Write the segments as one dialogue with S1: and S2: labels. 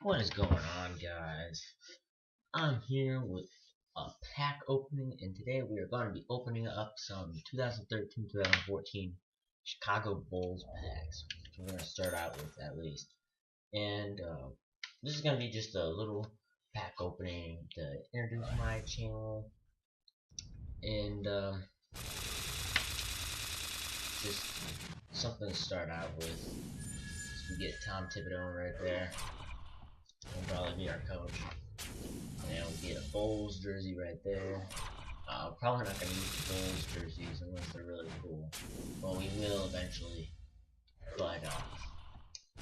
S1: What is going on, guys? I'm here with a pack opening, and today we are going to be opening up some 2013-2014 Chicago Bulls packs, which we're going to start out with at least. And this is going to be just a little pack opening to introduce my channel, and just something to start out with. So we get Tom Thibodeau right there. He'll probably be our coach. And we get a Bulls jersey right there. Probably not going to use the Bulls jerseys unless they're really cool. Well, we will eventually. But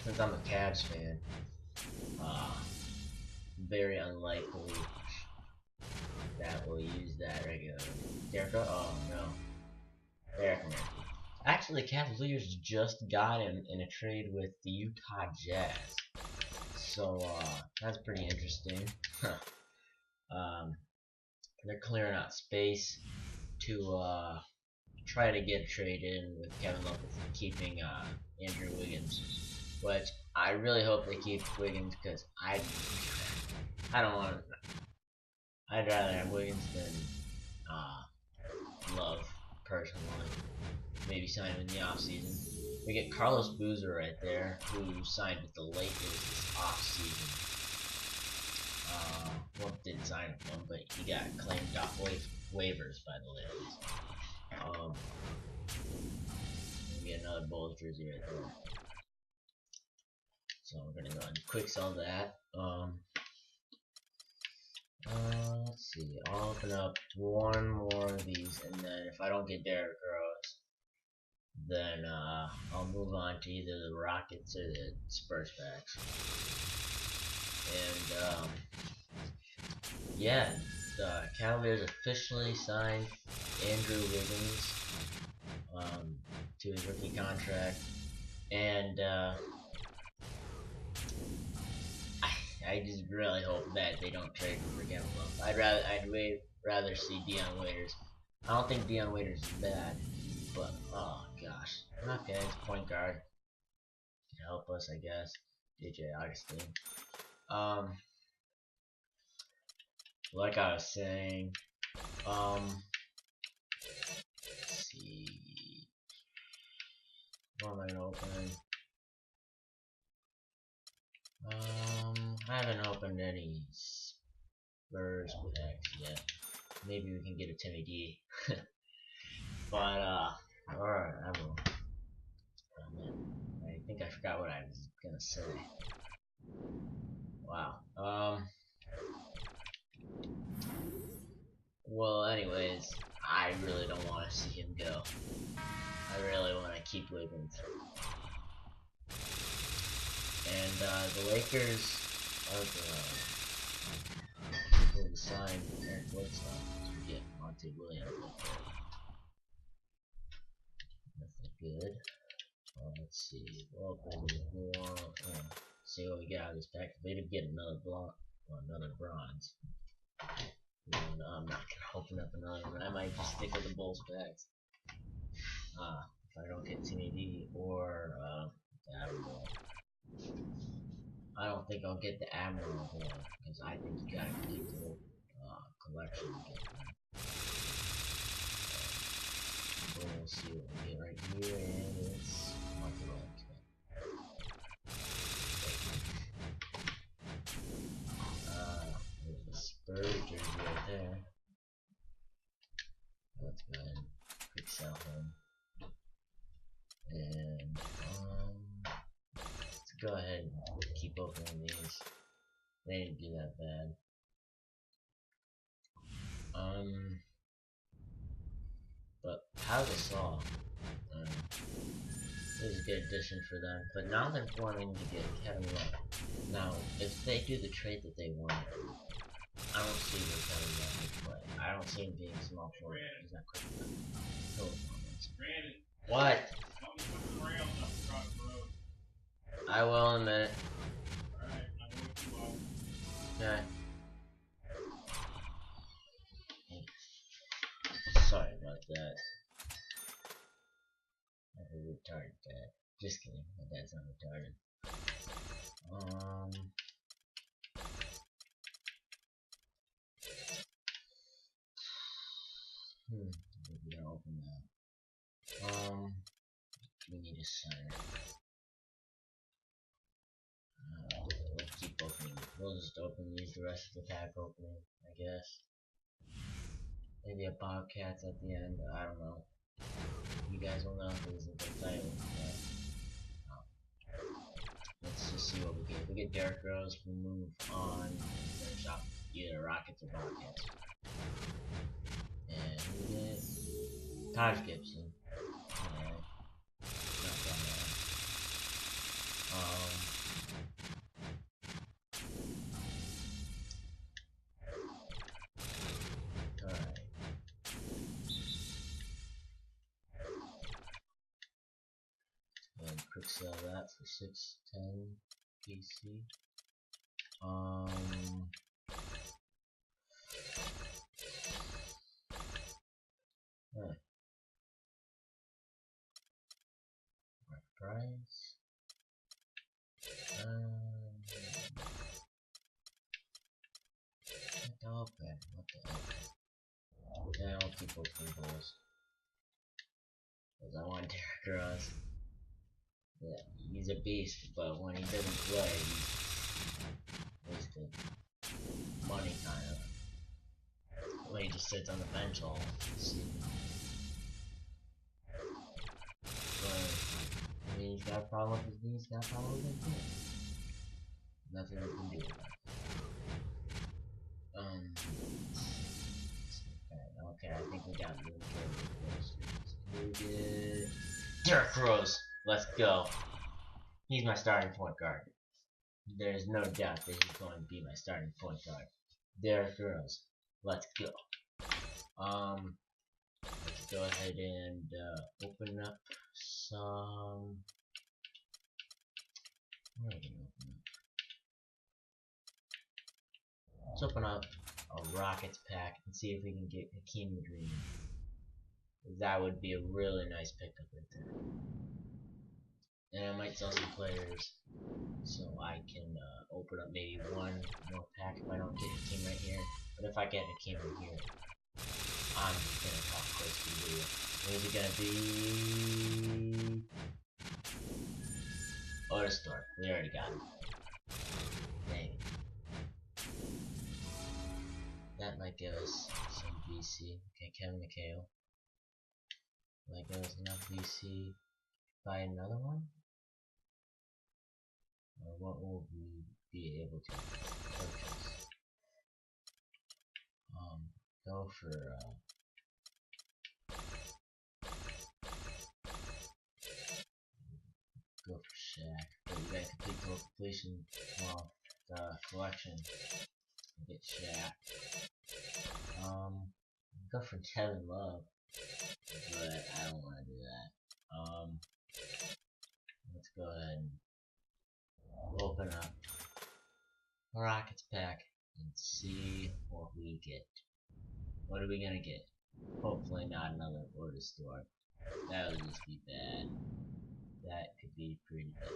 S1: since I'm a Cavs fan, very unlikely that we'll use that regularly. Derek, oh no. Derek Murphy. Actually, the Cavaliers just got him in a trade with the Utah Jazz. So, that's pretty interesting. They're clearing out space to try to get a trade in with Kevin Love keeping Andrew Wiggins, which I really hope they keep Wiggins because I don't want. I'd rather have Wiggins than Love personally. Maybe sign him in the offseason. We get Carlos Boozer right there, who signed with the Lakers this offseason. Well, didn't sign with them, but he got claimed off waivers by the Lakers. We get another Bulls jersey right there. So we're gonna go and quick sell that. Let's see. I'll open up one more of these, and then if I don't get Derrick Rose, then I'll move on to either the Rockets or the Spurs packs. And yeah, the Cavaliers officially signed Andrew Wiggins to his rookie contract, and I just really hope that they don't trade him for Kevin Love. I'd rather see Dion Waiters. I don't think Dion Waiters is bad, but oh gosh, okay, it's point guard. Can help us, I guess. DJ Augustine. Like I was saying, let's see, what am I gonna open? I haven't opened any Spurs packs yet. Maybe we can get a Timmy D. But alright, I will. I think I forgot what I was gonna say. Wow. Well, anyways, I really don't want to see him go. I really want to keep Wiggins. And the Lakers are the people who signed Eric Bledsoe to get Monty Williams. Nothing good. Let's see. Well, see what we got out of this pack. They did get another bronze. And I'm not gonna open up another one. I might just stick with the Bulls packs. If I don't get Timmy D or the Admiral. I don't think I'll get the Admiral though, because I think you gotta complete the whole collection to get them. But we'll see what we get right here, and it's Monty Williams. There's the Spurs jersey right there. Let's go ahead and quick sell him. And let's go ahead and keep opening these. They didn't do that bad. But Pau Gasol, is a good addition for them. But now they're wanting to get Kevin Love. Now, if they do the trade that they want, I don't see where Kevin Love would play. I don't see him being small forward. He's not quick enough. What? I will in a minute. Okay. Sorry about that. I'm a retarded dad. Just kidding. My dad's not retarded. a center. We'll keep opening. We'll just open these the rest of the pack opening, I guess. Maybe a Bobcats at the end. I don't know. You guys will know if it isn't the title. Let's just see what we get. If we get Derrick Rose, we'll move on and finish off either Rockets or Bobcats. And we get Taj Gibson. Alright. Not that bad. Alright. And quick sell that for 610 PC. Price. What the heck? Yeah, I'll keep opening those. Because I want Derrick Rose. Yeah, he's a beast, but when he doesn't play, he's wasted money, kind of. When he just sits on the bench all season. But, I mean, he's got a problem with his knee, he's got a problem with his knee. Nothing we can do with that. Okay, I think we got really good. Derrick Rose, let's go. He's my starting point guard. There's no doubt that he's going to be my starting point guard. Derrick Rose, let's go. Let's go ahead and open up some. Where are we gonna open up? Let's open up a Rockets pack and see if we can get Hakeem Green. That would be a really nice pickup right there. And I might sell some players so I can open up maybe one more pack if I don't get Hakeem right here. But if I get Hakeem right here, I'm just gonna talk close to the video. Where's it gonna be? Otis Thorpe. We already got him. Dang it. That might give us some VC. Okay, Kevin McHale. Might give us enough VC. Buy another one? Or what will we be able to purchase? Go for Shaq. But you got complete total completion. Well, the collection. Get Shaq. Go for Kevin Love. But I don't want to do that. Let's go ahead and open up a Rockets pack and see what we get. What are we gonna get? Hopefully not another Otis Thorpe. That would just be bad. That could be pretty bad.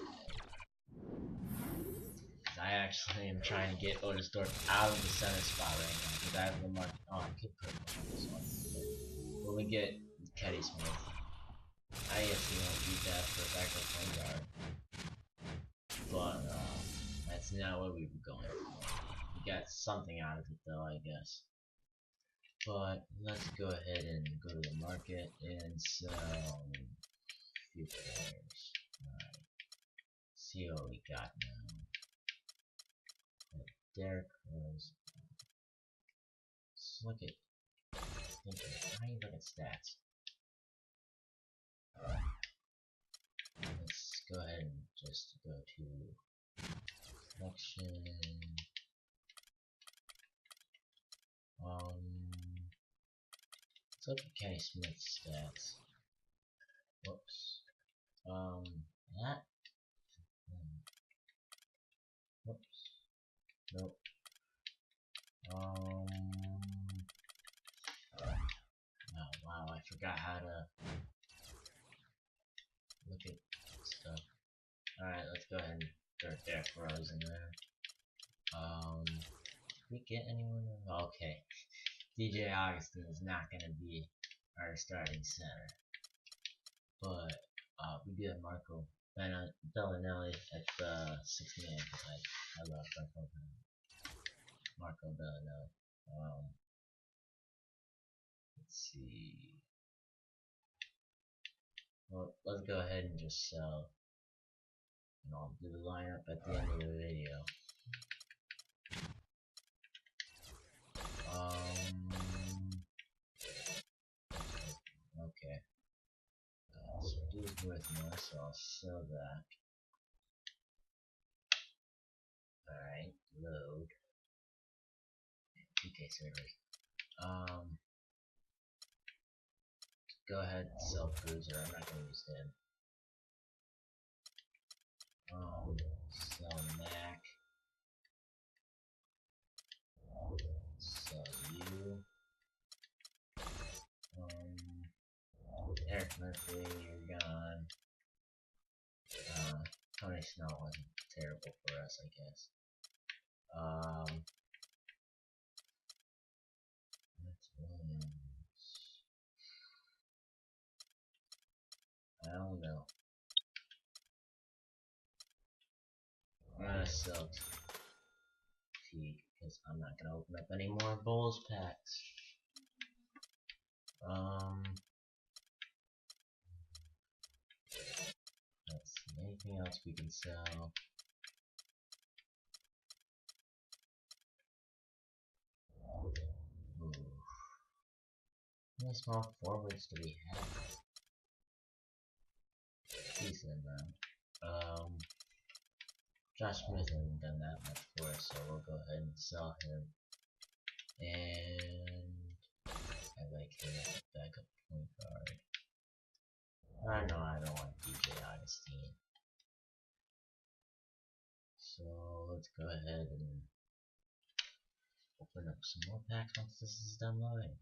S1: I actually am trying to get Otis Thorpe out of the center spot right now because I have the mark. Oh, I could put him on this one. When we get Kenny Smith, I guess we won't beat that for a backup point guard. But that's not what we were going for. We got something out of it though, I guess. But let's go ahead and go to the market and sell a few players. Alright. See what we got now. Derrick Rose. Let's look at how do you look at stats? Let's go ahead and just go to selection. Let's look at Kenny Smith's stats. Whoops. That. Whoops. Nope. Oh wow, I forgot how to look at stuff. Alright, let's go ahead and throw Derrick Rose in there. Did we get anyone? Okay. DJ Augustin is not gonna be our starting center. But we do have Marco Bellinelli at the 6th man. I love Marco Bellinelli. Let's see. Well, let's go ahead and just sell. And I'll do the lineup at the end of the video. Okay. So dude's worth more, so I'll sell that. Alright, load. 2K servers. Go ahead and sell Cruiser. I'm not gonna use him. Sell Mac. Sell you. Eric Murphy, you're gone. Tony Snell wasn't terrible for us, I guess. That's Williams. I don't know. I'm gonna sell T because I'm not gonna open up any more Bulls packs. Let's see, anything else we can sell? Ooh. How many small forwards do we have? Decent amount. Josh Smith hasn't done that much for us, so we'll go ahead and sell him. And I like him as a backup point guard. I know I don't want DJ Augustine. So let's go ahead and open up some more packs once this is done loading.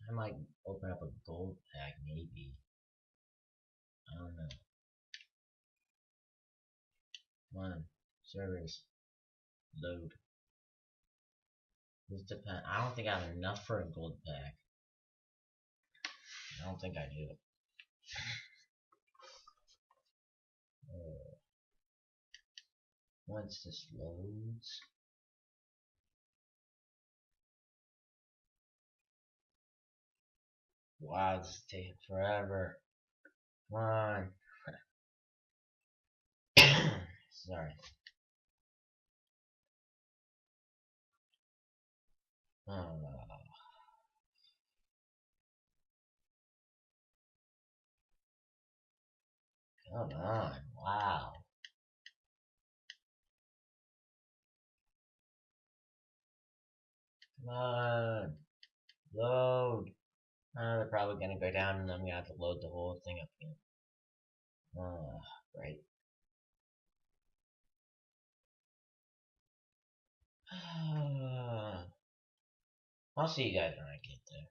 S1: I might open up a gold pack, maybe. I don't know. Come on, servers, load. This depends. I don't think I have enough for a gold pack. I don't think I do. Once this loads. Wow, this is taking forever. Come on. Sorry. Come on. Wow. Come on. Load. They're probably gonna go down and I'm gonna have to load the whole thing up again. Right. I'll see you guys when I get there.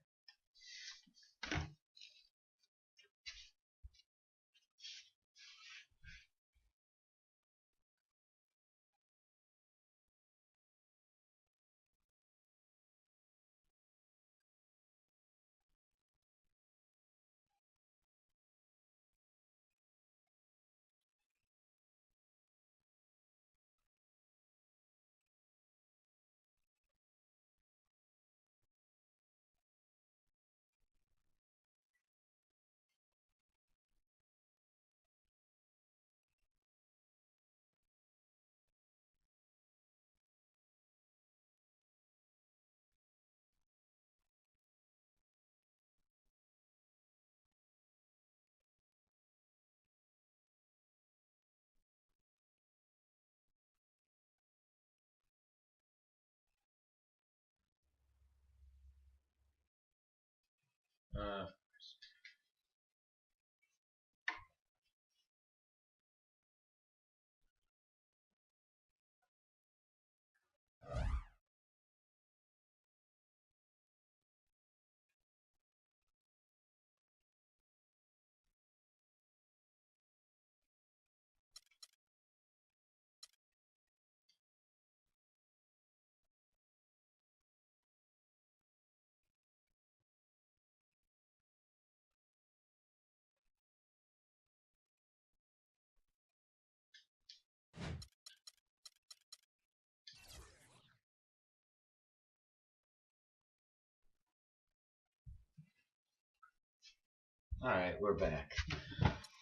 S1: Alright, we're back.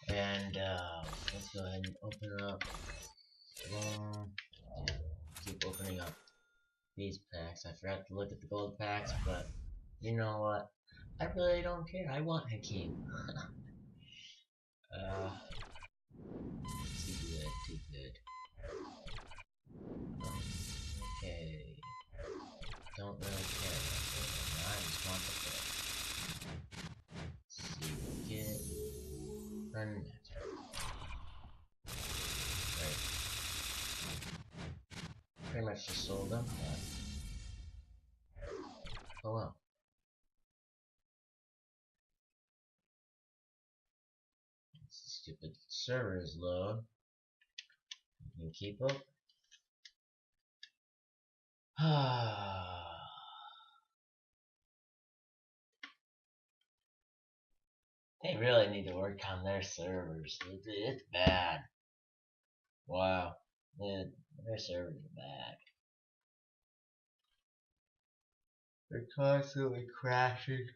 S1: And let's go ahead and open up. Keep opening up these packs. I forgot to look at the gold packs, but you know what? I really don't care. I want Hakeem. Too good, too good. Okay. Don't really care about that. I just want the pick. See what we get. Run next. Right. Pretty much just sold them, but oh well. Stupid servers load. You can keep up. They really need to work on their servers. It's bad. Wow. Their servers are bad. They're constantly crashing.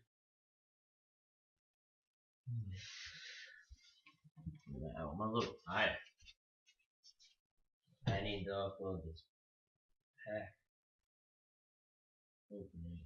S1: Now, I'm a little tired. I need to upload this pack opening.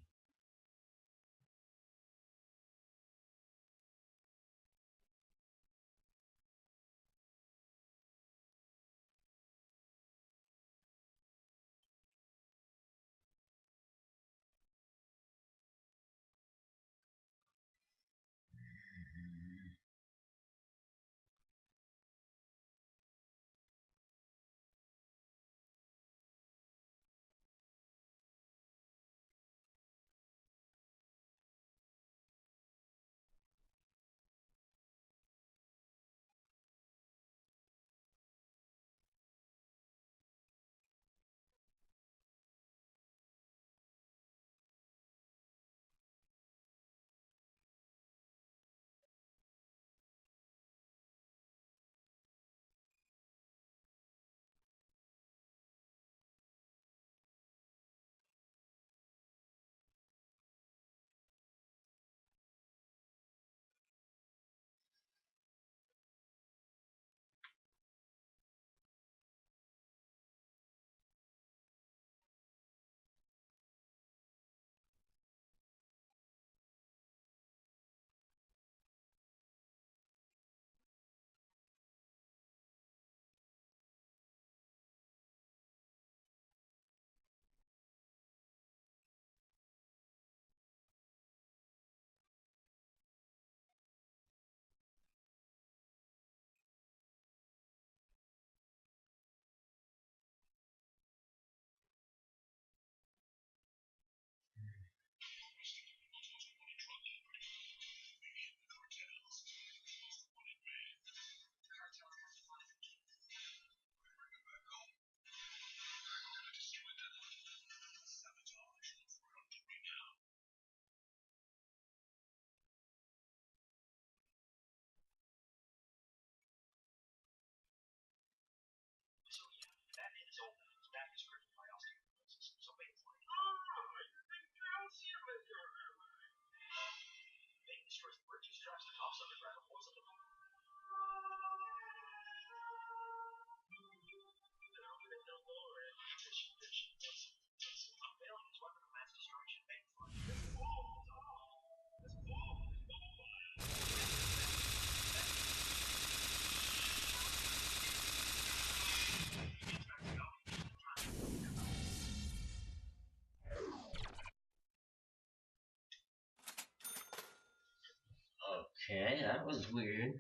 S1: Okay, that was weird.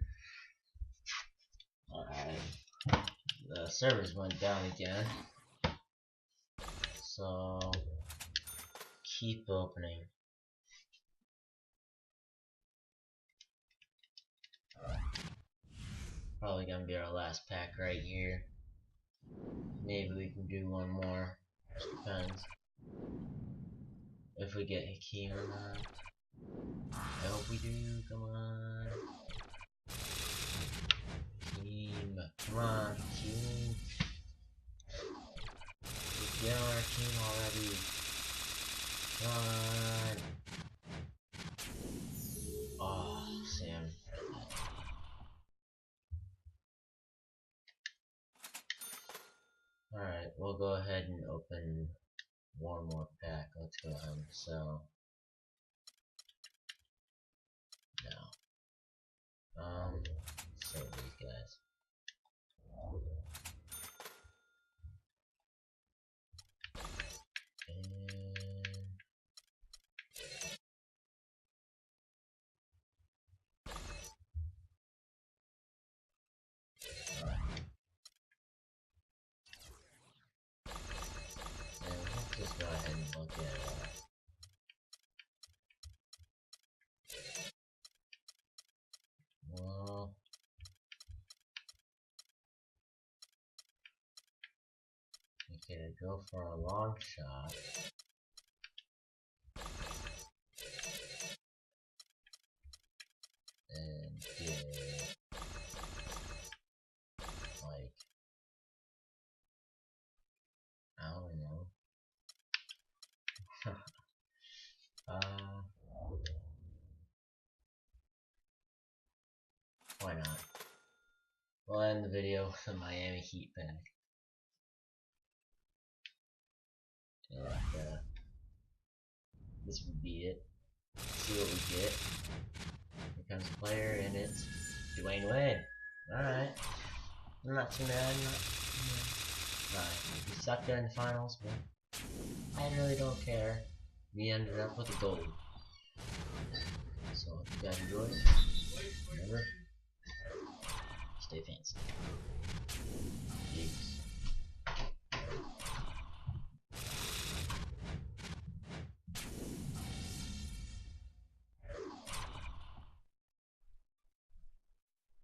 S1: Alright. The servers went down again. So keep opening. Probably gonna be our last pack right here. Maybe we can do one more. Just depends. If we get Hakeem or not. I hope we do. Come on. Hakeem. Come on, Hakeem. Get on our team already. Come on. Oh, Sam. Alright, we'll go ahead and open one more pack. Let's go ahead and sell. No. Sell these guys. Just go ahead and look at well, we could go for a long shot. And get like I don't know. Why not? We'll end the video with the Miami Heat pack. And this would be it. See what we get. Here comes the player, and it's Dwayne Wade. Alright. I'm not too mad. We sucked in the finals, but I really don't care. We ended up with a gold. So if you guys enjoyed, remember, stay fancy.